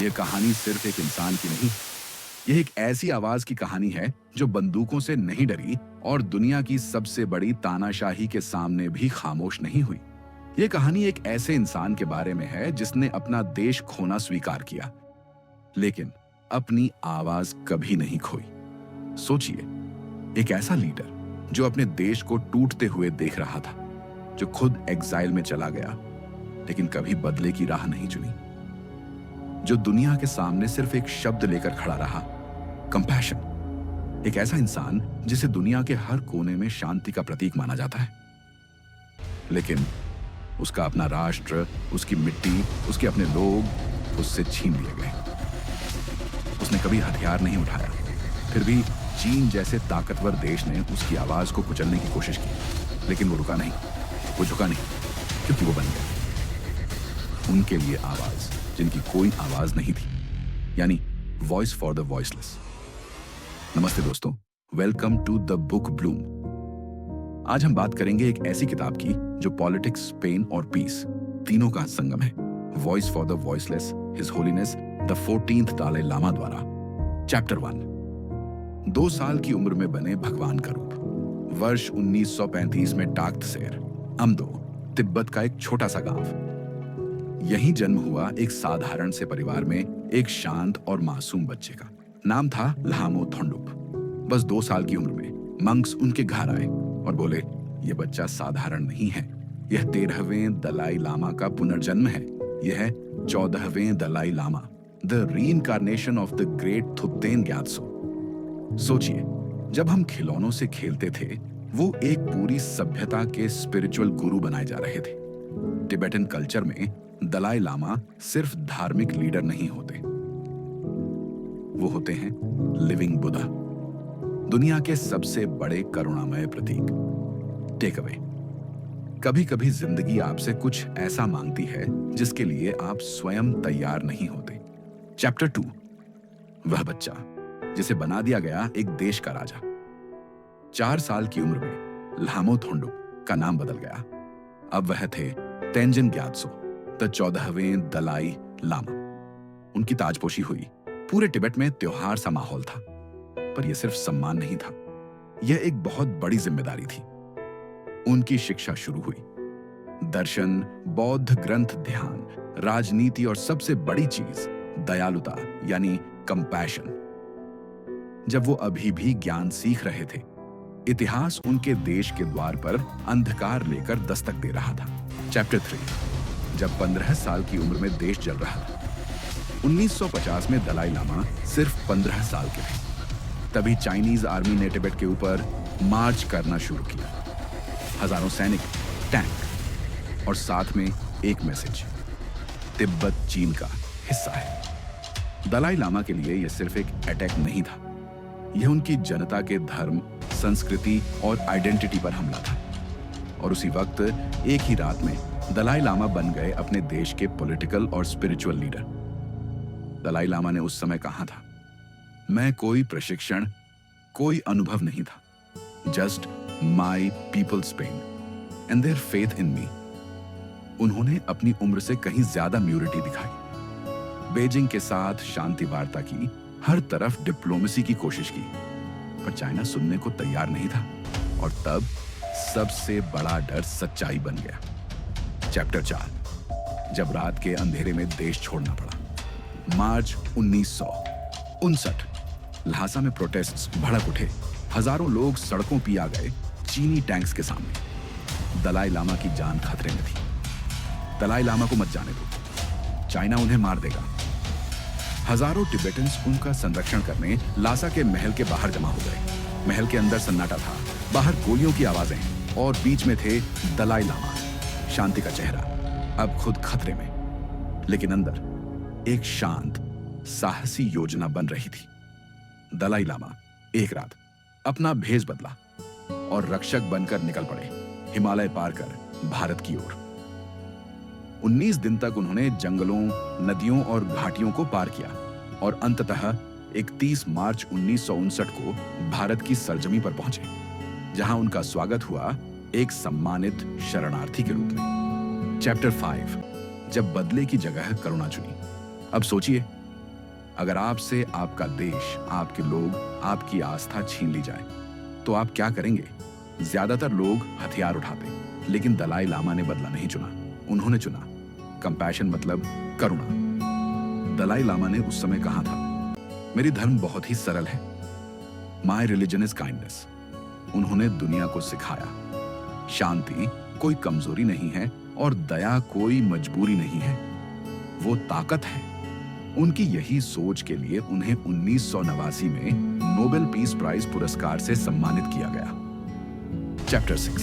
यह कहानी सिर्फ एक इंसान की नहीं, यह एक ऐसी आवाज की कहानी है जो बंदूकों से नहीं डरी और दुनिया की सबसे बड़ी तानाशाही के सामने भी खामोश नहीं हुई। यह कहानी एक ऐसे इंसान के बारे में है जिसने अपना देश खोना स्वीकार किया, लेकिन अपनी आवाज कभी नहीं खोई। सोचिए, एक ऐसा लीडर जो अपने देश को टूटते हुए देख रहा था, जो खुद एग्जाइल में चला गया लेकिन कभी बदले की राह नहीं चुनी, जो दुनिया के सामने सिर्फ एक शब्द लेकर खड़ा रहा, कंपैशन। एक ऐसा इंसान जिसे दुनिया के हर कोने में शांति का प्रतीक माना जाता है, लेकिन उसका अपना राष्ट्र, उसकी मिट्टी, उसके अपने लोग उससे छीन लिए गए। उसने कभी हथियार नहीं उठाया, फिर भी चीन जैसे ताकतवर देश ने उसकी आवाज को कुचलने की कोशिश की, लेकिन वो रुका नहीं, वो झुका नहीं, क्योंकि वो बन गया उनके लिए आवाज जिनकी कोई आवाज नहीं थी, यानी वॉइस फॉर द वॉइसलेस। नमस्ते दोस्तों, welcome to the Book Bloom. आज हम बात करेंगे एक ऐसी किताब की जो पॉलिटिक्स, पेन और पीस तीनों का संगम है। Voice for the Voiceless, His Holiness the 14th Dalai Lama द्वारा। चैप्टर 1, 2 साल की उम्र में बने भगवान का रूप। वर्ष 1935 में टाख्त सेर, अमदो, तिब्बत का एक छोटा सा गांव। यहीं जन्म हुआ एक साधारण से परिवार में एक शांत और मासूम बच्चे का। नाम था ल्हामो थोंडुप। बस 2 साल की उम्र में मंक्स उनके घर आए और बोले, यह बच्चा साधारण नहीं है, यह 13वें दलाई लामा का पुनर्जन्म है। यह है 14वें Dalai Lama, the reincarnation of the great Thubten Gyatso. सोचिए, जब हम खिलौनों से खेलते थे, वो एक पूरी सभ्यता के स्पिरिचुअल गुरु बनाए जा रहे थे। टिबेटन कल्चर में दलाई लामा सिर्फ धार्मिक लीडर नहीं होते, वो होते हैं लिविंग बुद्धा, दुनिया के सबसे बड़े करुणामय प्रतीक। टेक अवे, कभी कभी जिंदगी आपसे कुछ ऐसा मांगती है जिसके लिए आप स्वयं तैयार नहीं होते। चैप्टर 2, वह बच्चा जिसे बना दिया गया एक देश का राजा। 4 साल की उम्र में ल्हामो थोंडुप का नाम बदल गया। अब वह थे तेंजिन ग्यात्सो, द 14वें दलाई लामा। उनकी ताजपोशी हुई, पूरे तिब्बत में त्योहार सा माहौल था। पर यह सिर्फ सम्मान नहीं था, यह एक बहुत बड़ी जिम्मेदारी थी। उनकी शिक्षा शुरू हुई, दर्शन, बौद्ध ग्रंथ, ध्यान, राजनीति और सबसे बड़ी चीज दयालुता, यानी कंपैशन। जब वो अभी भी ज्ञान सीख रहे थे, इतिहास उनके देश के द्वार पर अंधकार लेकर दस्तक दे रहा था। चैप्टर 3, जब 15 साल की उम्र में देश जल रहा था। 1950 में दलाई लामा सिर्फ 15 साल के थे। तभी चाइनीज आर्मी ने तिब्बत के ऊपर मार्च करना शुरू किया। हजारों सैनिक, टैंक और साथ में एक मैसेज, तिब्बत चीन का हिस्सा है। दलाई लामा के लिए यह सिर्फ एक अटैक नहीं था, यह उनकी जनता के धर्म, संस्कृति और आइडेंटिटी पर हमला था। और उसी वक्त एक ही रात में दलाई लामा बन गए अपने देश के पॉलिटिकल और स्पिरिचुअल लीडर। दलाई लामा ने उस समय कहा था, मैं कोई प्रशिक्षण, कोई अनुभव नहीं था, just my people's pain and their faith in me. उन्होंने अपनी उम्र से कहीं ज्यादा म्यूरिटी दिखाई, बीजिंग के साथ शांति वार्ता की, हर तरफ डिप्लोमेसी की कोशिश की, पर चाइना सुनने को तैयार नहीं था। और तब सबसे बड़ा डर सच्चाई बन गया। चैप्टर 4, जब रात के अंधेरे में देश छोड़ना पड़ा। मार्च 1959, ल्हासा में प्रोटेस्ट्स भड़क उठे। हजारों लोग सड़कों पर आ गए चीनी टैंक्स के सामने। दलाई लामा की जान खतरे में थी। दलाई लामा को मत जाने दो, चाइना उन्हें मार देगा। हजारों टिबेटन्स उनका संरक्षण करने ल्हासा के महल के बाहर जमा हो गए। महल के अंदर सन्नाटा था, बाहर गोलियों की आवाजें, और बीच में थे दलाई लामा, शांति का चेहरा, अब खुद खतरे में। लेकिन अंदर एक शांत, साहसी योजना बन रही थी। दलाई लामा एक रात अपना भेष बदला और रक्षक बनकर निकल पड़े, हिमालय पार कर भारत की ओर। 19 दिन तक उन्होंने जंगलों, नदियों और घाटियों को पार किया और अंततः 31 मार्च 1959 को भारत की सरजमी पर पहुंचे, जहां उनका स्वागत हुआ एक सम्मानित शरणार्थी के रूप में। चैप्टर 5, जब बदले की जगह करुणा चुनी। अब सोचिए, अगर आपसे आपका देश, आपके लोग, आपकी आस्था छीन ली जाए तो आप क्या करेंगे? ज्यादातर लोग हथियार उठाते, लेकिन दलाई लामा ने बदला नहीं चुना। उन्होंने चुना कंपैशन, मतलब करुणा। दलाई लामा ने उस समय कहा था, मेरी धर्म बहुत ही सरल है, माई रिलीजन इज काइंडनेस। उन्होंने दुनिया को सिखाया, शांति कोई कमजोरी नहीं है और दया कोई मजबूरी नहीं है, वो ताकत है। उनकी यही सोच के लिए उन्हें 1989 में नोबेल पीस प्राइज पुरस्कार से सम्मानित किया गया। चैप्टर 6,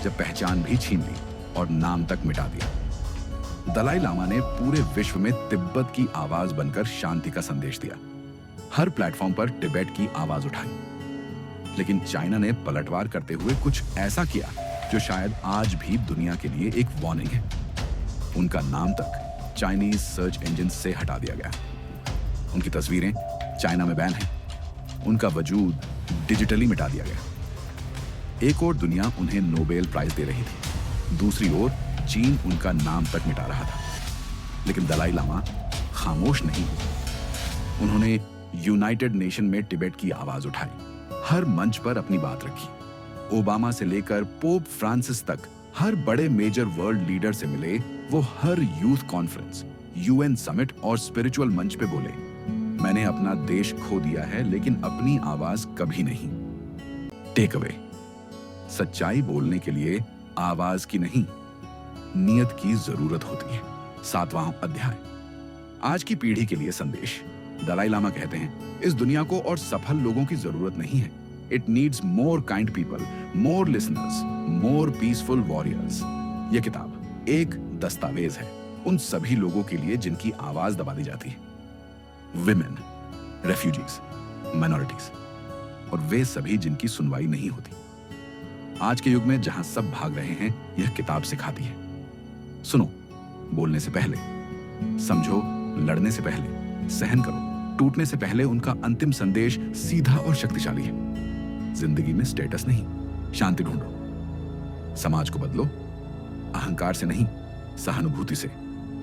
जब पहचान भी छीन ली और नाम तक मिटा दिया। दलाई लामा ने पूरे विश्व में तिब्बत की आवाज बनकर शांति का संदेश दिया। हर प्लेटफॉर्म पर तिब्बत की आवाज उठाई। लेकिन चाइना ने पलटवार करते हुए कुछ ऐसा किया जो शायद आज भी दुनिया के लिए एक वार्निंग है। उनका नाम तक चाइनीज सर्च इंजन से हटा दिया गया। उनकी तस्वीरें चाइना में बैन हैं। उनका वजूद डिजिटली मिटा दिया गया। एक और दुनिया उन्हें नोबेल प्राइज दे रही थी, दूसरी ओर चीन उनका नाम तक मिटा रहा था। लेकिन दलाई लामा खामोश नहीं हुए। उन्होंने यूनाइटेड नेशन में तिब्बत की आवाज उठाई, हर मंच पर अपनी बात रखी। ओबामा से लेकर पोप फ्रांसिस तक हर बड़े मेजर वर्ल्ड लीडर से मिले। वो हर यूथ कॉन्फ्रेंस, यूएन समिट और स्पिरिचुअल मंच पे बोले, मैंने अपना देश खो दिया है लेकिन अपनी आवाज कभी नहीं। टेक अवे, सच्चाई बोलने के लिए आवाज की नहीं, नियत की जरूरत होती है। 7वां अध्याय, आज की पीढ़ी के लिए संदेश। दलाई लामा कहते हैं, इस दुनिया को और सफल लोगों की जरूरत नहीं है। It needs more kind people, more listeners, more peaceful warriors. यह किताब एक दस्तावेज है उन सभी लोगों के लिए जिनकी आवाज दबा दी जाती है। विमेन, रेफ्यूजीज, माइनॉरिटीज और वे सभी जिनकी सुनवाई नहीं होती। आज के युग में जहां सब भाग रहे हैं, यह किताब सिखाती है, सुनो बोलने से पहले, समझो लड़ने से पहले, सहन करो टूटने से पहले। उनका अंतिम संदेश सीधा और शक्तिशाली है। जिंदगी में स्टेटस नहीं, शांति ढूंढो। समाज को बदलो, अहंकार से नहीं, सहानुभूति से।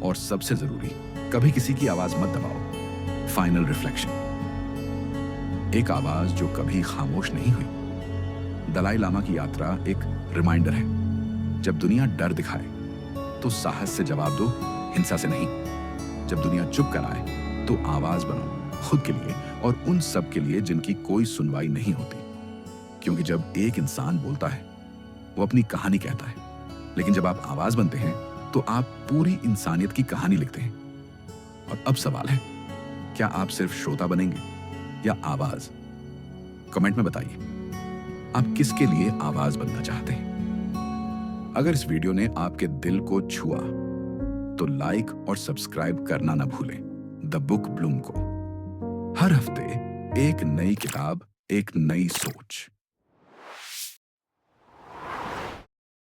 और सबसे जरूरी, कभी किसी की आवाज मत दबाओ। फाइनल रिफ्लेक्शन, एक आवाज जो कभी खामोश नहीं हुई। दलाई लामा की यात्रा एक रिमाइंडर है, जब दुनिया डर दिखाए तो साहस से जवाब दो, हिंसा से नहीं। जब दुनिया चुप कराए तो आवाज बनो, खुद के लिए और उन सब के लिए जिनकी कोई सुनवाई नहीं होती। क्योंकि जब एक इंसान बोलता है, वो अपनी कहानी कहता है। लेकिन जब आप आवाज बनते हैं तो आप पूरी इंसानियत की कहानी लिखते हैं। और अब सवाल है, क्या आप सिर्फ श्रोता बनेंगे या आवाज? कमेंट में बताइए, आप किसके लिए आवाज बनना चाहते हैं। अगर इस वीडियो ने आपके दिल को छुआ तो लाइक और सब्सक्राइब करना ना भूलें द बुक ब्लूम को। हर हफ्ते एक नई किताब, एक नई सोच।